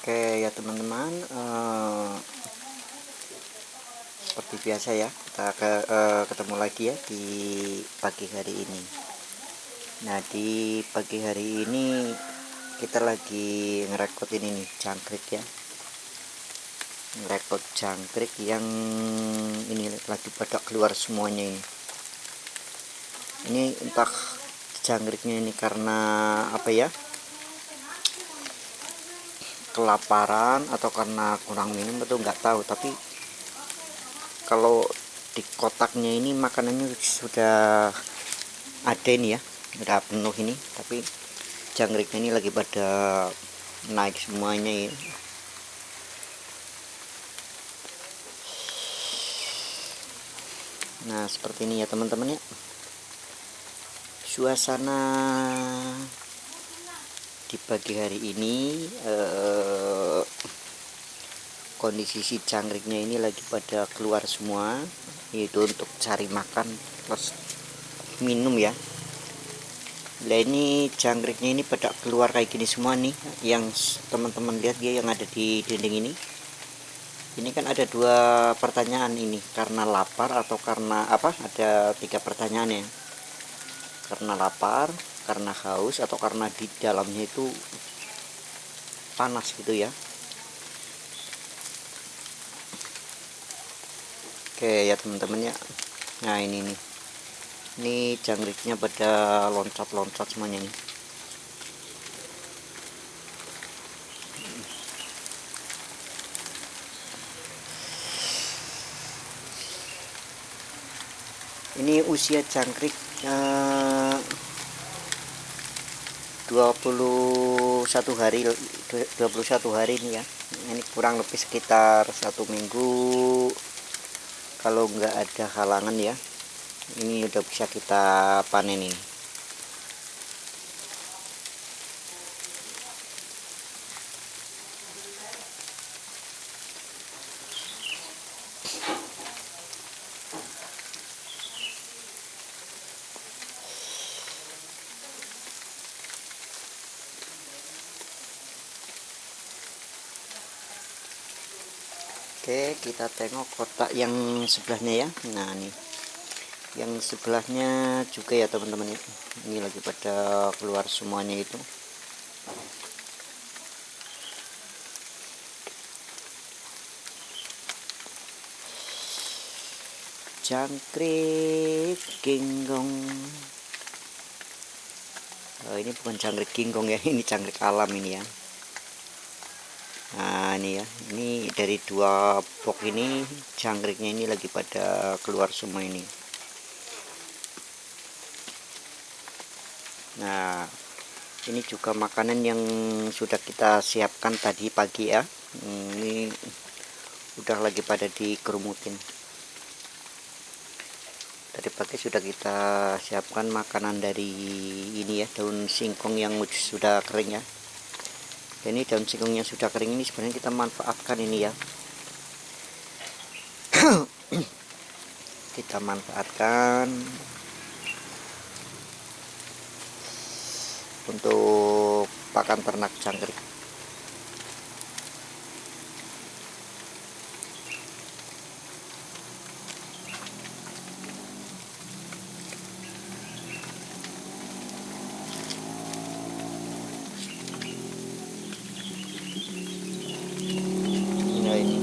Oke ya teman-teman, seperti biasa ya kita ketemu lagi ya di pagi hari ini. Nah di pagi hari ini kita lagi ngerekod ini nih jangkrik ya, ngerekod jangkrik yang ini lagi pada keluar semuanya ini. Ini entah jangkriknya ini karena apa ya, kelaparan atau karena kurang minum atau nggak tahu, tapi kalau di kotaknya ini makanannya sudah ada ini ya, sudah penuh ini, tapi jangkriknya ini lagi pada naik semuanya ya. Nah seperti ini ya teman-teman ya, suasana di pagi hari ini. Kondisi si jangkriknya ini lagi pada keluar semua, yaitu untuk cari makan plus minum ya. Nah ini jangkriknya ini pada keluar kayak gini semua nih, yang teman-teman lihat ya, yang ada di dinding ini. Ini kan ada dua pertanyaan ini, karena lapar atau karena apa? Ada tiga pertanyaan ya. Karena lapar, karena haus, atau karena di dalamnya itu panas gitu ya. Oke ya teman-teman ya. Nah ini nih, ini jangkriknya pada loncat-loncat semuanya nih. Ini usia jangkrik 21 hari, 21 hari ini ya. Ini kurang lebih sekitar 1 minggu kalau nggak ada halangan ya. Ini udah bisa kita panen ini. Oke, kita tengok kotak yang sebelahnya ya. Nah nih, yang sebelahnya juga ya teman-teman ya. Ini lagi pada keluar semuanya itu. Jangkrik ginggong. Oh, ini bukan jangkrik ginggong ya, ini jangkrik alam ini ya. Nah ini ya, ini dari dua box ini jangkriknya ini lagi pada keluar semua ini. Nah ini juga makanan yang sudah kita siapkan tadi pagi ya. Ini udah lagi pada dikerumutin. Tadi pagi sudah kita siapkan makanan dari ini ya, daun singkong yang sudah kering ya. Ini daun singkongnya sudah kering ini sebenarnya kita manfaatkan ini ya. Kita manfaatkan untuk pakan ternak jangkrik. Nah ini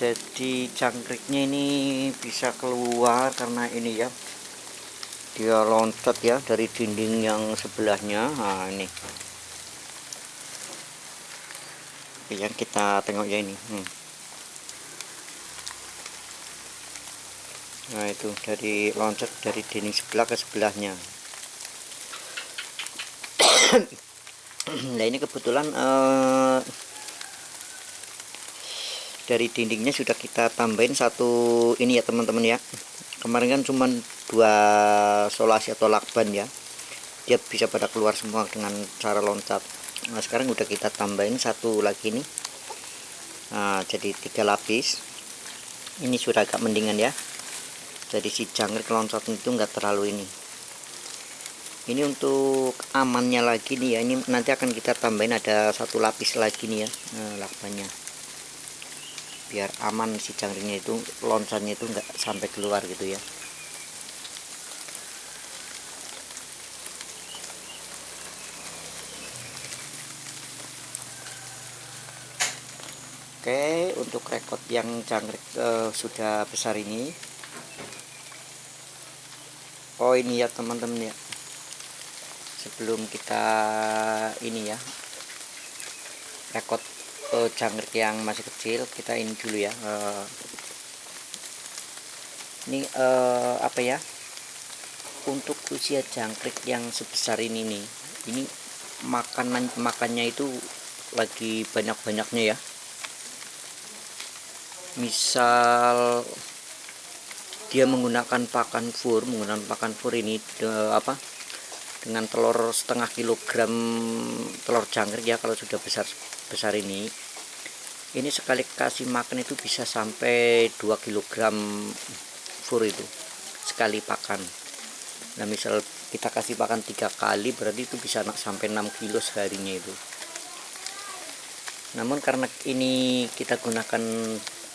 jadi jangkriknya ini bisa keluar karena ini ya, dia loncat ya dari dinding yang sebelahnya. Nah ini yang kita tengok ya ini. Nah itu dari loncat dari dinding sebelah ke sebelahnya. Nah ini kebetulan dari dindingnya sudah kita tambahin satu ini ya teman-teman ya. Kemarin kan cuma 2 solasi atau lakban ya, dia bisa pada keluar semua dengan cara loncat. Nah sekarang udah kita tambahin satu lagi nih. Nah jadi 3 lapis. Ini sudah agak mendingan ya, jadi si jangkrik loncat itu enggak terlalu ini untuk amannya lagi nih ya. Ini nanti akan kita tambahin ada satu lapis lagi nih ya, lakbannya, biar aman si jangkriknya itu loncatnya itu enggak sampai keluar gitu ya. Oke, untuk rekod yang jangkrik sudah besar ini, oh ini ya teman-teman ya, sebelum kita ini ya rekod jangkrik yang masih kecil, kita ini dulu ya, ini apa ya, untuk usia jangkrik yang sebesar ini nih, ini makannya itu lagi banyak-banyaknya ya. Misal dia menggunakan pakan fur ini dengan telur setengah kilogram telur jangkrik ya, kalau sudah besar ini sekali kasih makan itu bisa sampai 2 kilogram fur itu sekali pakan. Nah misal kita kasih pakan 3 kali, berarti itu bisa sampai 6 kilo seharinya itu. Namun karena ini kita gunakan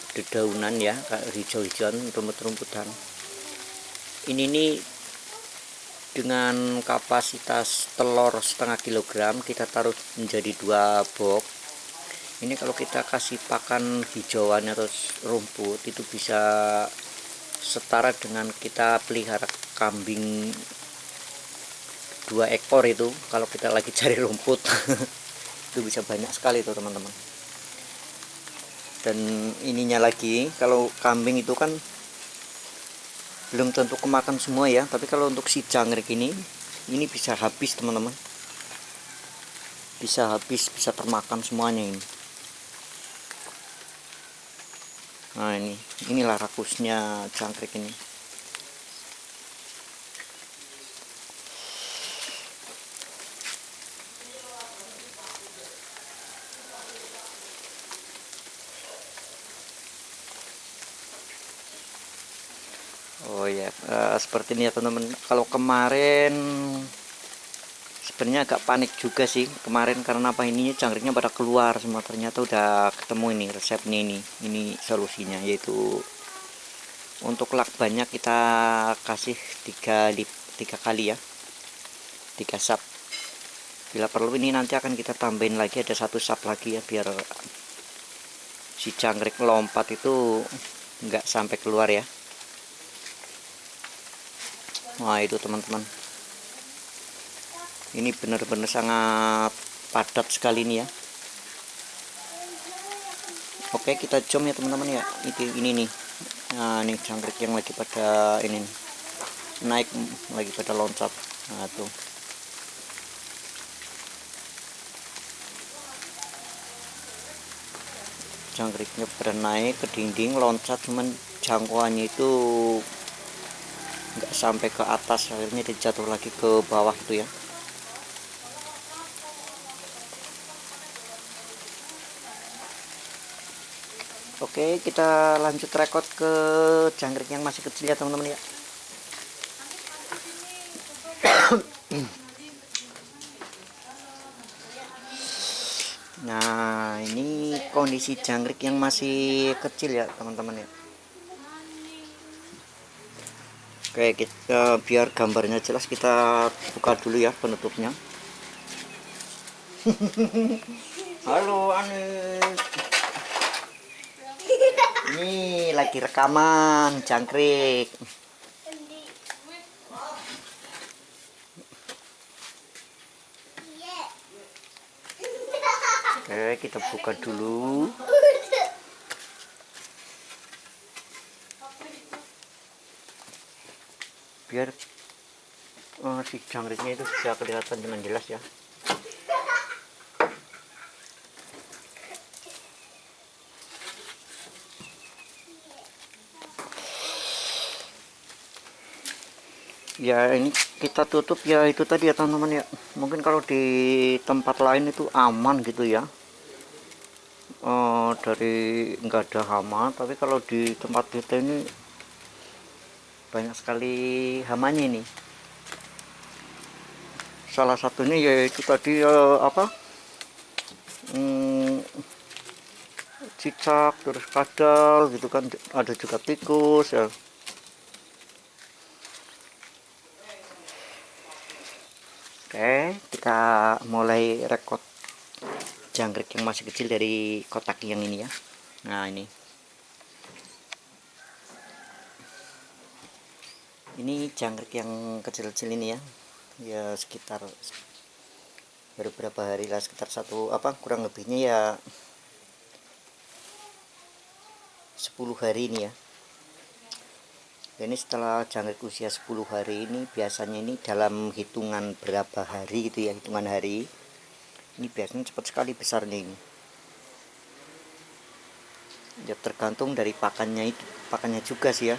dedaunan ya, hijau-hijauan, rumput-rumputan, ini nih dengan kapasitas telur setengah kilogram kita taruh menjadi 2 box. Ini kalau kita kasih pakan hijauan atau rumput itu bisa setara dengan kita pelihara kambing 2 ekor itu kalau kita lagi cari rumput. Itu bisa banyak sekali tuh teman-teman. Dan ininya lagi, kalau kambing itu kan belum tentu kemakan semua ya, tapi kalau untuk si jangkrik ini bisa habis teman-teman, bisa termakan semuanya ini. Nah inilah rakusnya jangkrik ini. Oh ya, seperti ini ya teman-teman. Kalau kemarin sebenarnya agak panik juga sih kemarin, karena apa, ininya jangkriknya pada keluar semua. Ternyata udah ketemu ini resepnya, ini solusinya, yaitu untuk lakbannya kita kasih 3 kali ya, 3 sap. Bila perlu ini nanti akan kita tambahin lagi, ada 1 sap lagi ya, biar si jangkrik lompat itu nggak sampai keluar ya. Wah itu teman-teman, ini benar-benar sangat padat sekali nih ya. Oke, kita jom ya teman-teman ya. Ini nih, nah ini jangkrik yang lagi pada ini nih, naik, lagi pada loncat. Nah tuh, jangkriknya pada naik ke dinding, loncat, cuman jangkauannya itu nggak sampai ke atas, akhirnya dia jatuh lagi ke bawah itu ya. Oke, kita lanjut rekod ke jangkrik yang masih kecil ya teman-teman ya. Nah ini kondisi jangkrik yang masih kecil ya teman-teman ya. Oke, kita biar gambarnya jelas, kita buka dulu ya penutupnya. Halo Anis, ini lagi rekaman jangkrik. Oke, kita buka dulu. biar si jangriknya itu bisa kelihatan dengan jelas ya. Ya ini kita tutup ya, itu tadi ya teman-teman ya, mungkin kalau di tempat lain itu aman gitu ya, dari nggak ada hama, tapi kalau di tempat kita ini banyak sekali hamanya ini. Salah satunya yaitu tadi apa, cicak, terus kadal gitu kan, ada juga tikus ya. Oke, kita mulai rekod jangkrik yang masih kecil dari kotak yang ini ya. Nah ini jangkrik yang kecil-kecil ini ya, ya sekitar baru berapa hari lah, sekitar satu apa kurang lebihnya ya 10 hari ini ya. Ini setelah jangkrik usia 10 hari ini, biasanya ini dalam hitungan berapa hari gitu ya, hitungan hari ini biasanya cepat sekali besarnya ini ya, tergantung dari pakannya itu, pakannya juga sih ya.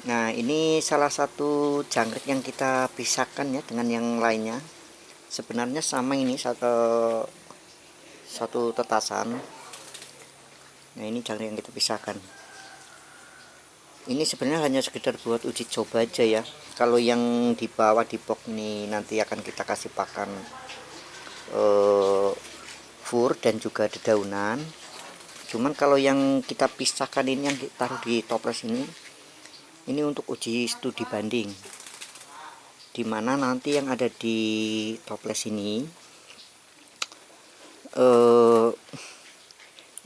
Nah ini salah satu jangkrik yang kita pisahkan ya dengan yang lainnya. Sebenarnya sama ini, satu tetasan. Nah ini jangkrik yang kita pisahkan. Ini sebenarnya hanya sekedar buat uji coba aja ya. Kalau yang di bawah di box ini nanti akan kita kasih pakan fur dan juga dedaunan. Cuman kalau yang kita pisahkan ini, yang ditaruh di toples ini untuk uji studi banding, dimana nanti yang ada di toples ini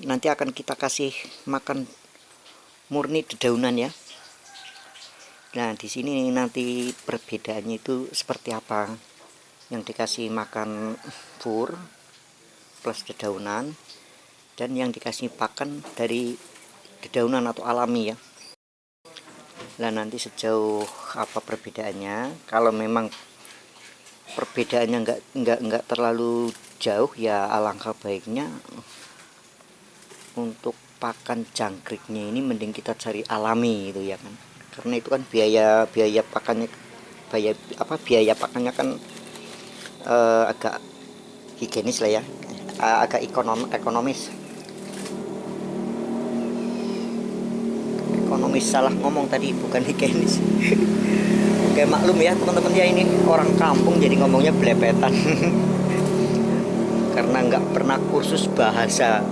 nanti akan kita kasih makan murni dedaunan ya. Nah di sini nanti perbedaannya itu seperti apa, yang dikasih makan fur plus dedaunan dan yang dikasih pakan dari dedaunan atau alami ya. Nah nanti sejauh apa perbedaannya, kalau memang perbedaannya nggak terlalu jauh ya, alangkah baiknya untuk pakan jangkriknya ini mending kita cari alami gitu ya kan, karena itu kan biaya pakannya, biaya pakannya kan agak higienis lah ya, agak ekonomis, salah ngomong tadi, bukan higienis. Oke, maklum ya teman-teman ya, ini orang kampung jadi ngomongnya belepetan. Karena nggak pernah kursus bahasa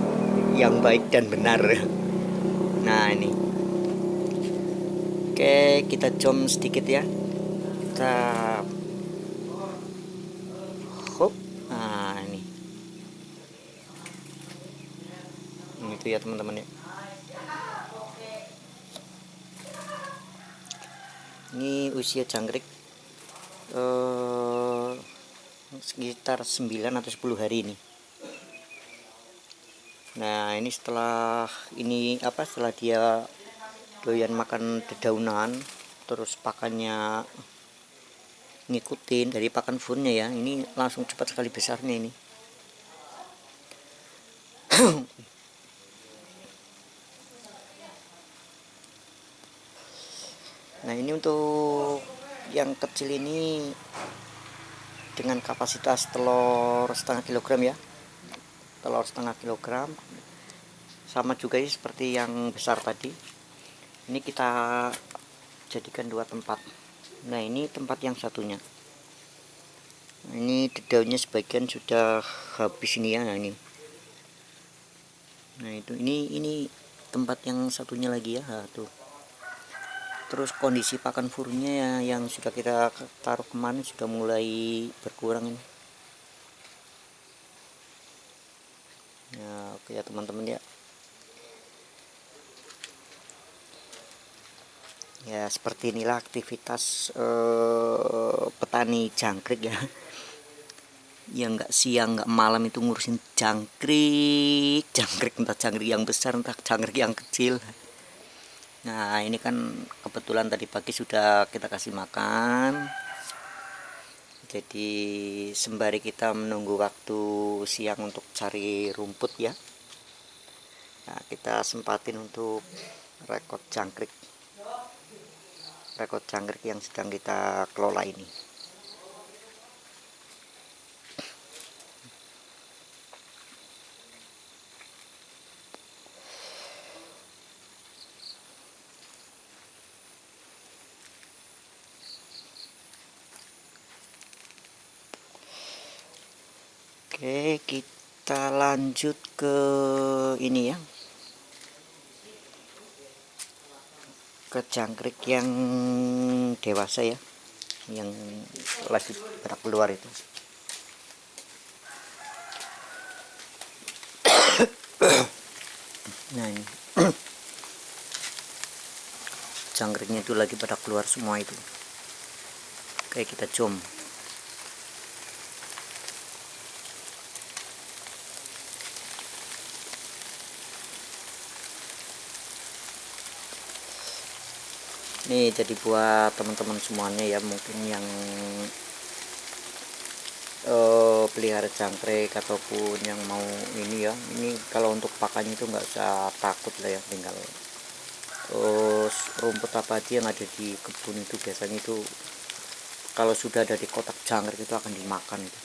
yang baik dan benar. Nah ini, oke kita zoom sedikit ya, kita hop. Nah ini itu ya teman-teman ya, ini usia jangkrik sekitar 9 atau 10 hari ini. Nah ini setelah dia doyan makan dedaunan, terus pakannya ngikutin dari pakan furnya ya, ini langsung cepat sekali besarnya ini. Nah ini untuk yang kecil ini dengan kapasitas telur setengah kilogram ya, telur setengah kilogram, sama juga seperti yang besar tadi. Ini kita jadikan dua tempat. Nah ini tempat yang satunya, ini dedaunya sebagian sudah habis ini ya. Nah ini, nah itu ini tempat yang satunya lagi ya. Nah, tuh. Terus kondisi pakan furnya ya, yang sudah kita taruh kemarin sudah mulai berkurang ini. Ya oke ya teman-teman ya. Ya seperti inilah aktivitas petani jangkrik ya. yang nggak siang nggak malam itu ngurusin jangkrik entah jangkrik yang besar entah jangkrik yang kecil. Nah ini kan kebetulan tadi pagi sudah kita kasih makan, jadi sembari kita menunggu waktu siang untuk cari rumput ya, nah, kita sempatin untuk rekod jangkrik yang sedang kita kelola ini. Oke, kita lanjut ke ini ya, ke jangkrik yang dewasa ya, yang lagi pada keluar itu. Nah ini jangkriknya itu lagi pada keluar semua itu, kayak kita zoom. Nih jadi buat teman-teman semuanya ya, mungkin yang pelihara jangkrik ataupun yang mau ini ya, ini kalau untuk pakannya itu nggak usah takut lah ya, tinggal rumput apa aja yang ada di kebun itu biasanya itu kalau sudah ada di kotak jangkrik itu akan dimakan itu.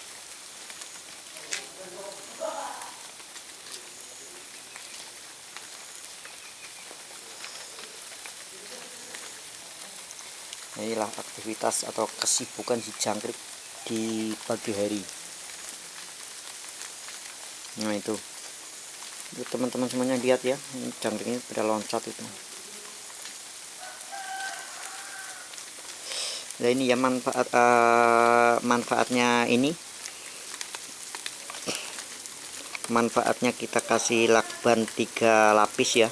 Inilah aktivitas atau kesibukan si jangkrik di pagi hari. Nah itu teman-teman semuanya lihat ya, jangkriknya pada loncat itu. Nah ini ya manfaatnya ini, manfaatnya kita kasih lakban 3 lapis ya.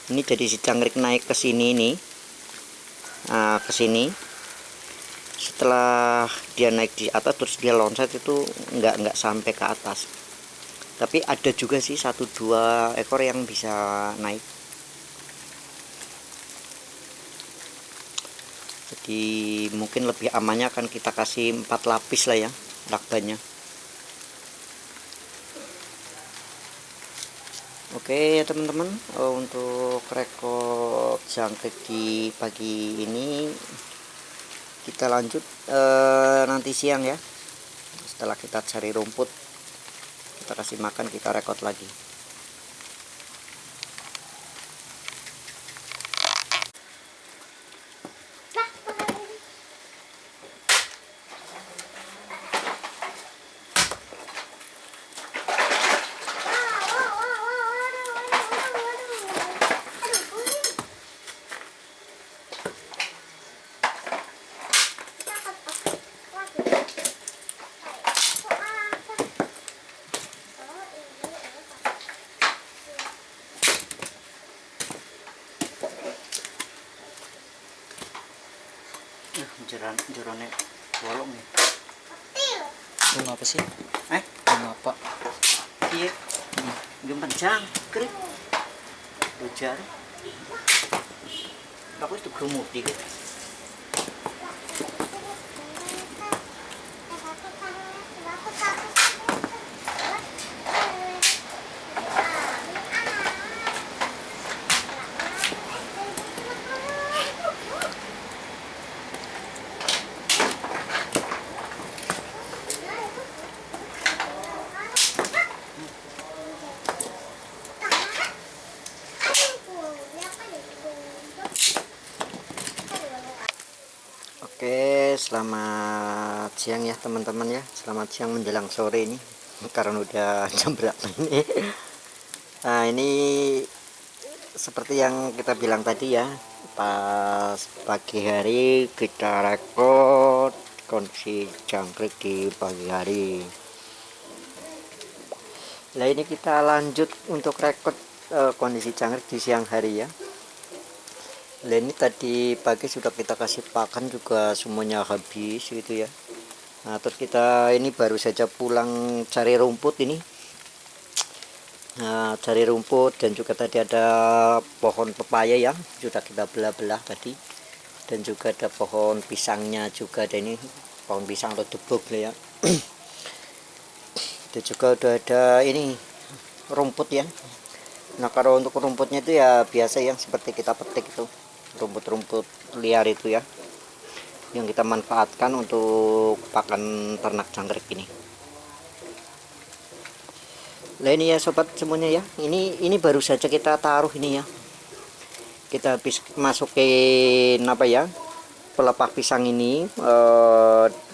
Ini jadi si jangkrik naik ke sini nih, ke sini. Setelah dia naik di atas terus dia loncat itu nggak sampai ke atas, tapi ada juga sih 1-2 ekor yang bisa naik. Jadi mungkin lebih amannya akan kita kasih 4 lapis lah ya lakbannya. Oke ya teman-teman, untuk rekod jangkrik di pagi ini kita lanjut nanti siang ya, setelah kita cari rumput kita kasih makan, kita rekod lagi. Jerone bolong nih. Bunga apa sih? Eh, Bunga apa? iya. Gimana jangkrik? Ujar. Aku itu gemuk dikit. Oke, selamat siang ya teman-teman ya. Selamat siang menjelang sore ini, karena udah jam berapa ini. Nah ini seperti yang kita bilang tadi ya, pas pagi hari kita rekod kondisi jangkrik di pagi hari. Nah ini kita lanjut untuk rekod kondisi jangkrik di siang hari ya. Nah ini tadi pagi sudah kita kasih pakan juga semuanya habis gitu ya. Nah, terus kita ini baru saja pulang cari rumput ini. Nah, cari rumput, dan juga tadi ada pohon pepaya ya, sudah kita belah-belah tadi. Dan juga ada pohon pisangnya juga, ada ini pohon pisang atau debok ya. Dan juga udah ada ini rumput ya. Nah, kalau untuk rumputnya itu ya biasa yang seperti kita petik itu, rumput-rumput liar itu ya, yang kita manfaatkan untuk pakan ternak jangkrik ini. Nah ini ya sobat semuanya ya, ini baru saja kita taruh ini ya, kita habis masukin apa ya, pelepah pisang ini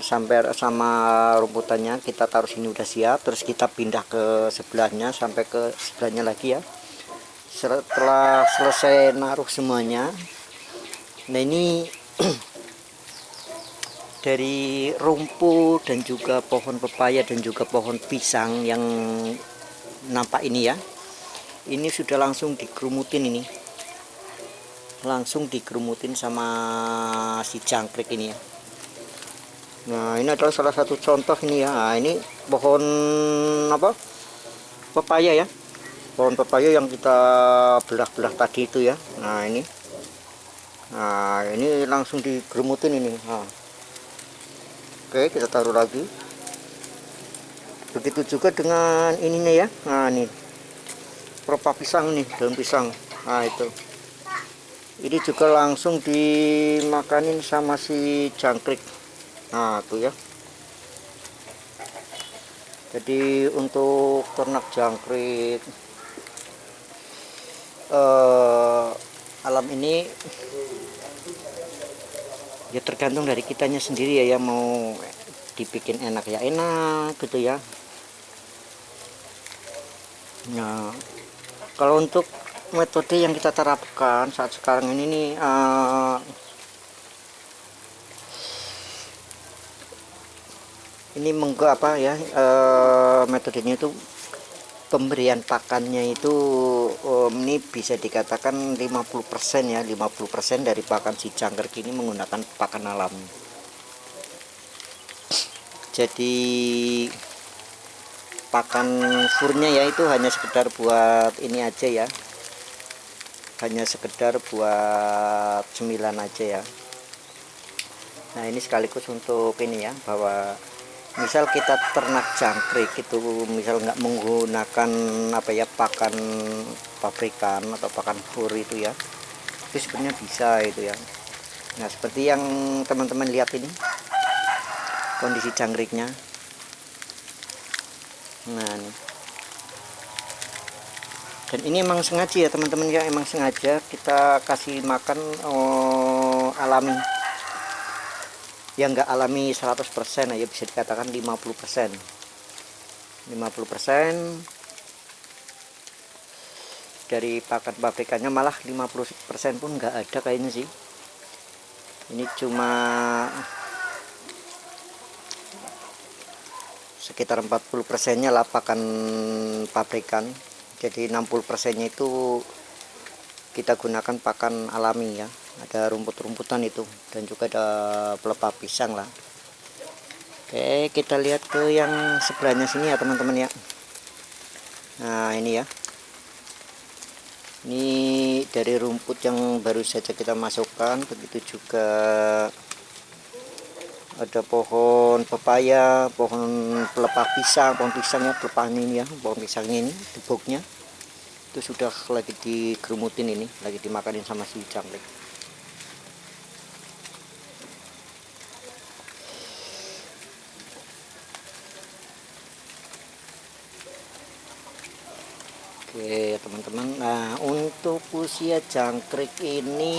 sampai sama rumputannya kita taruh sini udah siap. Terus kita pindah ke sebelahnya sampai ke sebelahnya lagi ya. Setelah selesai naruh semuanya, nah ini dari rumput dan juga pohon pepaya dan juga pohon pisang yang nampak ini ya, ini sudah langsung dikerumutin ini, langsung dikerumutin sama si jangkrik ini ya. Nah ini adalah salah satu contoh ini ya. Nah, ini pohon apa, pepaya ya, pohon pepaya yang kita belah-belah tadi itu ya. Nah ini langsung digerumutin ini. Nah, oke, kita taruh lagi. Begitu juga dengan ininya ya. Nah ini pelepah pisang nih, daun pisang. Nah itu, ini juga langsung dimakanin sama si jangkrik. Nah tuh ya. Jadi untuk ternak jangkrik alam ini ya tergantung dari kitanya sendiri ya, yang mau dibikin enak ya enak gitu ya. Nah kalau untuk metode yang kita terapkan saat sekarang ini nih, ini apa ya, metodenya itu pemberian pakannya itu ini bisa dikatakan 50% ya, 50% dari pakan si jangkrik ini menggunakan pakan alam. Jadi pakan furnya ya itu hanya sekedar buat ini aja ya, hanya sekedar buat cemilan aja ya. Nah ini sekaligus untuk ini ya, bahwa misal kita ternak jangkrik itu misal nggak menggunakan apa ya, pakan pabrikan atau pakan fur itu ya, itu sebenarnya bisa itu ya. Nah seperti yang teman-teman lihat ini kondisi jangkriknya. Nah nih. Dan ini emang sengaja ya teman-teman ya, emang sengaja kita kasih makan alami, yang enggak alami 100% ya, bisa dikatakan 50%. 50% dari pakan pabrikannya, malah 50% pun enggak ada kayaknya sih. Ini cuma sekitar 40%-nya lah pakan pabrikan. Jadi 60%-nya itu kita gunakan pakan alami ya. Ada rumput-rumputan itu, dan juga ada pelepah pisang lah. Oke, kita lihat ke yang sebelahnya sini ya teman-teman ya. Nah ini ya, ini dari rumput yang baru saja kita masukkan. Begitu juga ada pohon pepaya, pohon pelepah pisang, pohon pisangnya, pelepah ini ya, pohon pisangnya ini, deboknya itu sudah lagi digerumutin ini, lagi dimakanin sama si jangkrik. Oke teman-teman, nah untuk usia jangkrik ini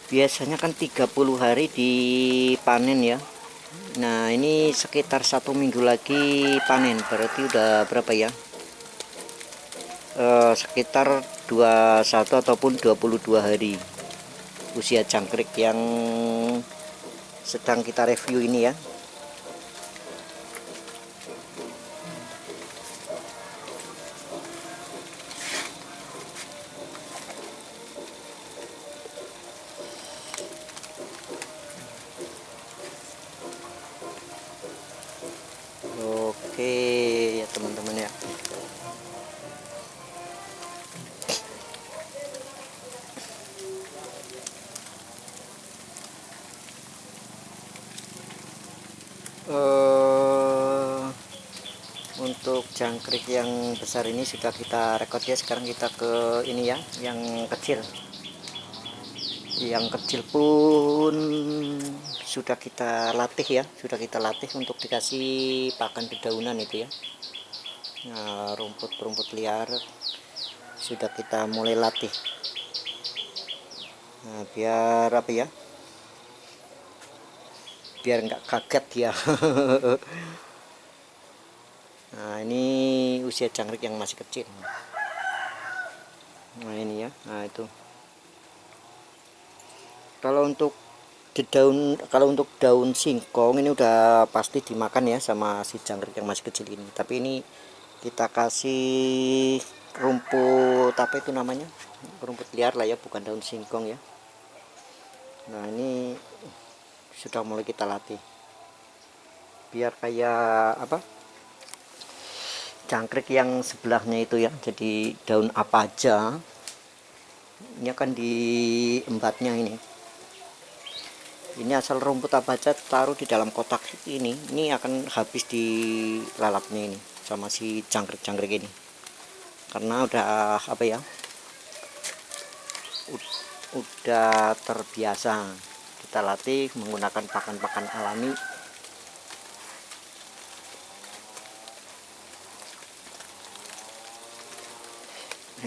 biasanya kan 30 hari dipanen ya. Nah ini sekitar 1 minggu lagi panen, berarti udah berapa ya, sekitar 21 ataupun 22 hari usia jangkrik yang sedang kita review ini ya. Untuk jangkrik yang besar ini sudah kita rekod ya. Sekarang kita ke ini ya, yang kecil. Yang kecil pun sudah kita latih ya, untuk dikasih pakan dedaunan itu ya. Nah, rumput-rumput liar sudah kita mulai latih. Nah, biar apa ya? Biar nggak kaget ya. Nah, ini usia jangkrik yang masih kecil. Nah, ini ya. Nah, itu. Kalau untuk daun singkong ini udah pasti dimakan ya sama si jangkrik yang masih kecil ini. Tapi ini kita kasih rumput apa itu namanya? Rumput liar lah ya, bukan daun singkong ya. Nah, ini sudah mulai kita latih. Biar kayak apa? Jangkrik yang sebelahnya itu ya. Jadi daun apa aja ini akan diembatnya ini asal rumput apa aja taruh di dalam kotak ini akan habis dilalapnya ini sama si jangkrik-jangkrik ini, karena udah apa ya, udah terbiasa kita latih menggunakan pakan-pakan alami.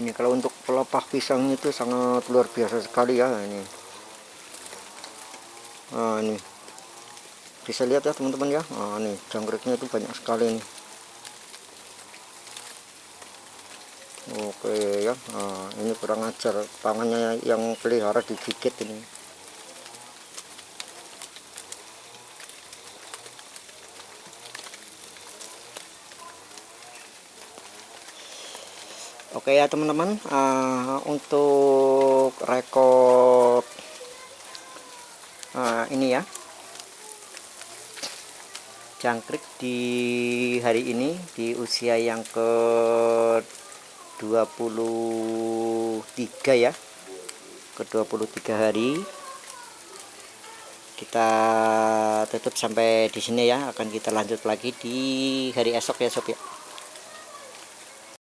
Ini kalau untuk pelepah pisang itu sangat luar biasa sekali ya ini. Nah, ini bisa lihat ya teman-teman ya. Nah, nih jangkriknya itu banyak sekali nih. Oke ya. Nah, ini kurang ajar, tangannya yang pelihara digigit ini. Oke ya teman-teman, untuk rekod ini ya, jangkrik di hari ini di usia yang ke 23 ya, ke 23 hari. Kita tutup sampai di sini ya, akan kita lanjut lagi di hari esok ya sob ya.